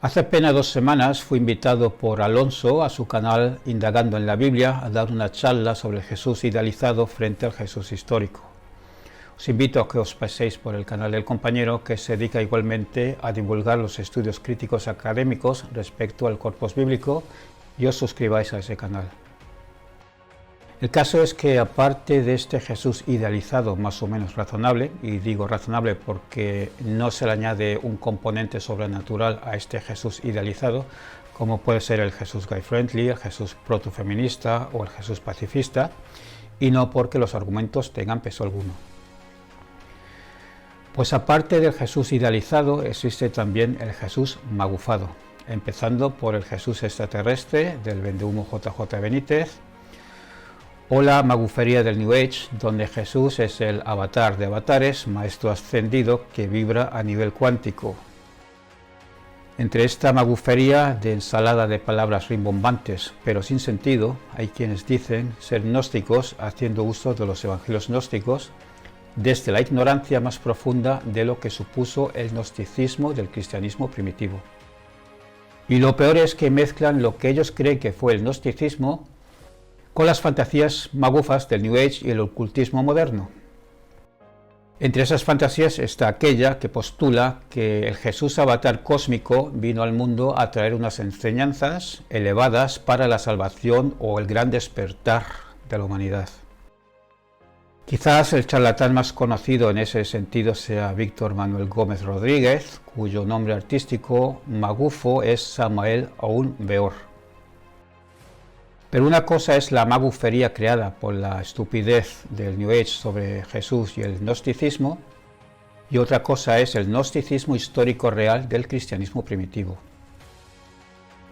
Hace apenas 2 semanas fui invitado por Alonso a su canal Indagando en la Biblia a dar una charla sobre el Jesús idealizado frente al Jesús histórico. Os invito a que os paséis por el canal del compañero, que se dedica igualmente a divulgar los estudios críticos académicos respecto al corpus bíblico, y os suscribáis a ese canal. El caso es que, aparte de este Jesús idealizado más o menos razonable, y digo razonable porque no se le añade un componente sobrenatural a este Jesús idealizado, como puede ser el Jesús gay-friendly, el Jesús protofeminista o el Jesús pacifista, y no porque los argumentos tengan peso alguno. Pues aparte del Jesús idealizado, existe también el Jesús magufado, empezando por el Jesús extraterrestre del vendehumo JJ Benítez, o la magufería del New Age, donde Jesús es el avatar de avatares, maestro ascendido que vibra a nivel cuántico. Entre esta magufería de ensalada de palabras rimbombantes pero sin sentido, hay quienes dicen ser gnósticos haciendo uso de los evangelios gnósticos desde la ignorancia más profunda de lo que supuso el gnosticismo del cristianismo primitivo. Y lo peor es que mezclan lo que ellos creen que fue el gnosticismo con las fantasías magufas del New Age y el ocultismo moderno. Entre esas fantasías está aquella que postula que el Jesús avatar cósmico vino al mundo a traer unas enseñanzas elevadas para la salvación o el gran despertar de la humanidad. Quizás el charlatán más conocido en ese sentido sea Víctor Manuel Gómez Rodríguez, cuyo nombre artístico magufo es Samael Aún Weor. Pero una cosa es la magufería creada por la estupidez del New Age sobre Jesús y el gnosticismo, y otra cosa es el gnosticismo histórico real del cristianismo primitivo.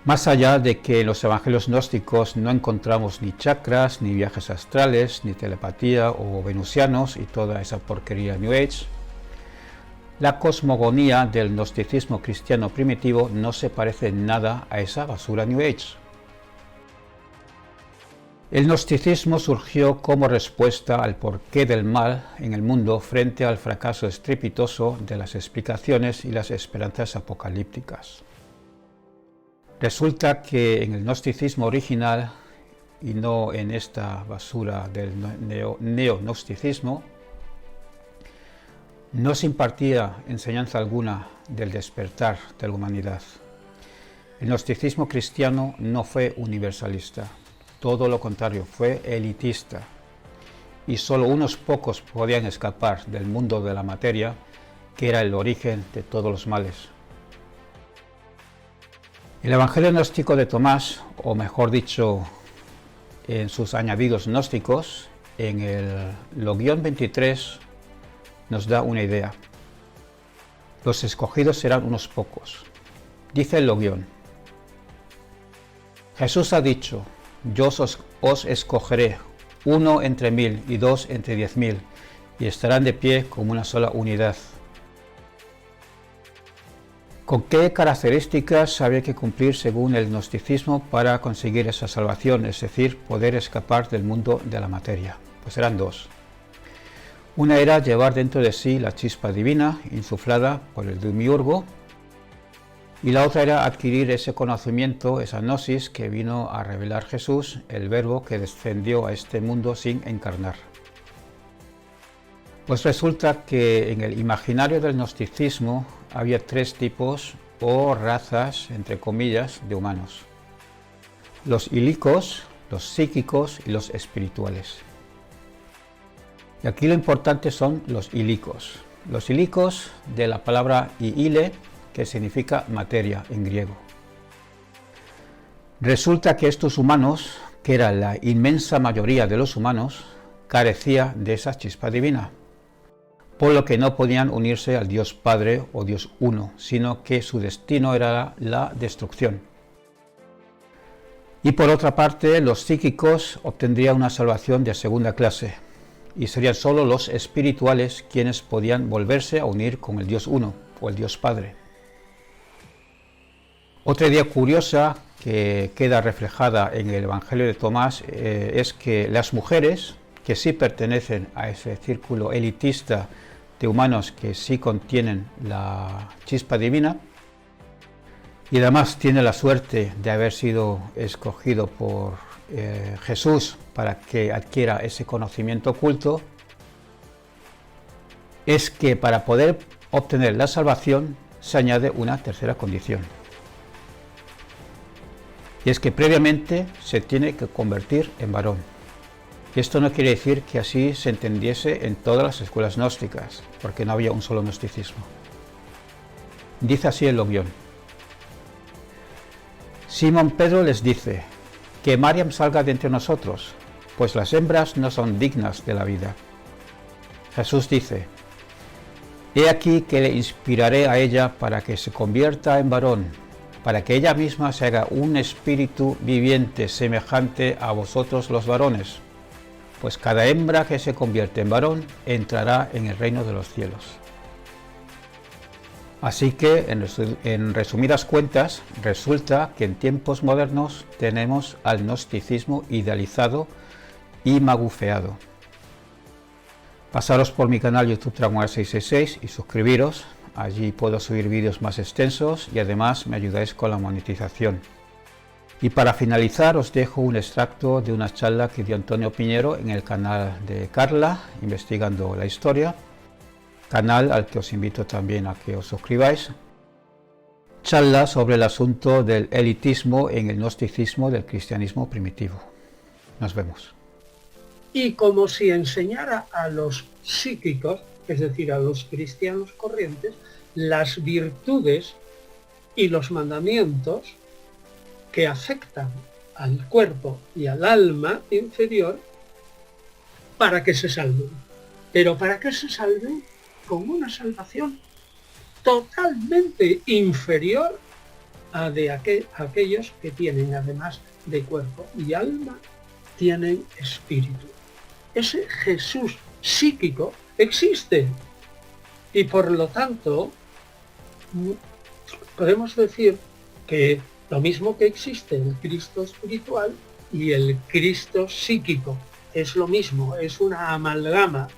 Más allá de que en los evangelios gnósticos no encontramos ni chakras, ni viajes astrales, ni telepatía o venusianos y toda esa porquería New Age, la cosmogonía del gnosticismo cristiano primitivo no se parece en nada a esa basura New Age. El gnosticismo surgió como respuesta al porqué del mal en el mundo frente al fracaso estrepitoso de las explicaciones y las esperanzas apocalípticas. Resulta que en el gnosticismo original, y no en esta basura del neo-gnosticismo, no se impartía enseñanza alguna del despertar de la humanidad. El gnosticismo cristiano no fue universalista. Todo lo contrario, fue elitista, y solo unos pocos podían escapar del mundo de la materia, que era el origen de todos los males. El Evangelio gnóstico de Tomás, o mejor dicho, en sus añadidos gnósticos, en el Logión 23, nos da una idea. Los escogidos serán unos pocos. Dice el Logión: Jesús ha dicho: yo os escogeré, 1 entre 1000 y 2 entre 10.000, y estarán de pie como una sola unidad. ¿Con qué características había que cumplir según el gnosticismo para conseguir esa salvación, es decir, poder escapar del mundo de la materia? Pues eran 2. Una era llevar dentro de sí la chispa divina, insuflada por el Demiurgo, y la otra era adquirir ese conocimiento, esa gnosis que vino a revelar Jesús, el Verbo que descendió a este mundo sin encarnar. Pues resulta que en el imaginario del gnosticismo había 3 tipos o razas, entre comillas, de humanos: los ilícicos, los psíquicos y los espirituales. Y aquí lo importante son los ilícicos. Los ilícicos, de la palabra iile, que significa materia en griego. Resulta que estos humanos, que era la inmensa mayoría de los humanos, carecía de esa chispa divina, por lo que no podían unirse al Dios Padre o Dios Uno, sino que su destino era la destrucción. Y por otra parte, los psíquicos obtendrían una salvación de segunda clase, y serían solo los espirituales quienes podían volverse a unir con el Dios Uno o el Dios Padre. Otra idea curiosa que queda reflejada en el Evangelio de Tomás es que las mujeres, que sí pertenecen a ese círculo elitista de humanos que sí contienen la chispa divina, y además tiene la suerte de haber sido escogido por Jesús para que adquiera ese conocimiento oculto, es que para poder obtener la salvación se añade una tercera condición. Y es que previamente se tiene que convertir en varón. Y esto no quiere decir que así se entendiese en todas las escuelas gnósticas, porque no había un solo gnosticismo. Dice así el Longuión. Simón Pedro les dice, que Mariam salga de entre nosotros, pues las hembras no son dignas de la vida. Jesús dice, he aquí que le inspiraré a ella para que se convierta en varón, para que ella misma se haga un espíritu viviente semejante a vosotros los varones, pues cada hembra que se convierte en varón entrará en el reino de los cielos. Así que, en resumidas cuentas, resulta que en tiempos modernos tenemos al gnosticismo idealizado y magufeado. Pasaros por mi canal YouTube Dragon 666 y suscribiros. Allí puedo subir vídeos más extensos y además me ayudáis con la monetización. Y para finalizar os dejo un extracto de una charla que dio Antonio Piñero en el canal de Carla, Investigando la Historia, canal al que os invito también a que os suscribáis. Charla sobre el asunto del elitismo en el gnosticismo del cristianismo primitivo. Nos vemos. Y como si enseñara a los psíquicos, es decir, a los cristianos corrientes, las virtudes y los mandamientos que afectan al cuerpo y al alma inferior para que se salven. Pero para que se salven con una salvación totalmente inferior a de aquellos que tienen, además de cuerpo y alma, tienen espíritu. Ese Jesús psíquico existe y por lo tanto podemos decir que lo mismo que existe el Cristo espiritual y el Cristo psíquico es lo mismo, es una amalgama.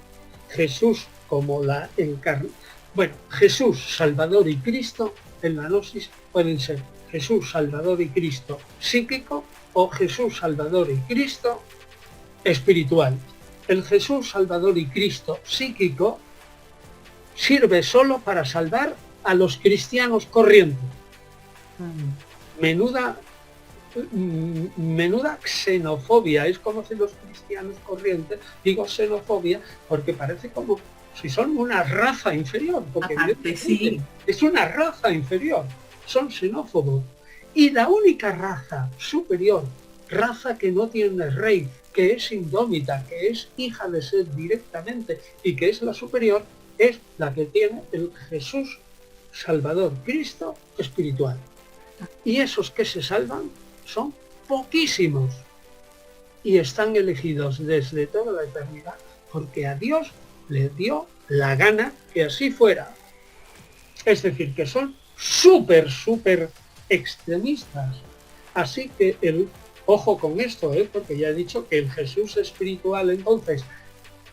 Jesús como la encarnación. Bueno, Jesús, Salvador y Cristo en la gnosis pueden ser Jesús, Salvador y Cristo psíquico o Jesús, Salvador y Cristo espiritual. El Jesús, Salvador y Cristo psíquico sirve solo para salvar a los cristianos corrientes. Menuda xenofobia, es como si los cristianos corrientes, digo xenofobia porque parece como si son una raza inferior, porque sí, es una raza inferior, son xenófobos. Y la única raza superior, raza que no tiene rey, que es indómita, que es hija de sed directamente y que es la superior, es la que tiene el Jesús Salvador Cristo espiritual. Y esos que se salvan son poquísimos y están elegidos desde toda la eternidad porque a Dios le dio la gana que así fuera. Es decir, que son súper extremistas. Así que ojo con esto, porque ya he dicho que el Jesús espiritual, entonces,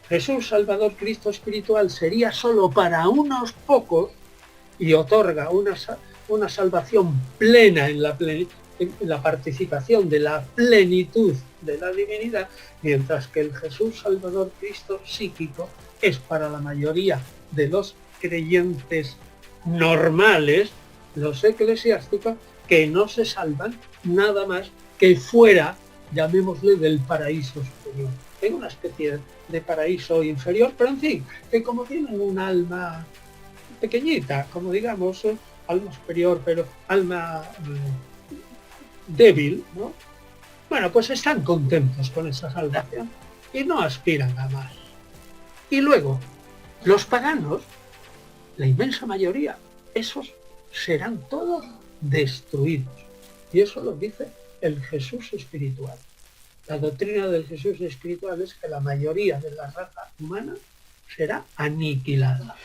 Jesús Salvador Cristo espiritual sería solo para unos pocos y otorga una salvación plena en la participación de la plenitud de la divinidad, mientras que el Jesús Salvador Cristo psíquico es para la mayoría de los creyentes normales, los eclesiásticos, que no se salvan nada más que fuera, llamémosle, del paraíso superior. En una especie de paraíso inferior, pero en fin, que como tienen un alma pequeñita, como digamos, alma superior, pero alma débil, ¿no? Bueno, pues están contentos con esa salvación y no aspiran a más. Y luego, los paganos, la inmensa mayoría, esos serán todos destruidos. Y eso lo dice el Jesús espiritual. La doctrina del Jesús espiritual es que la mayoría de la raza humana será aniquilada.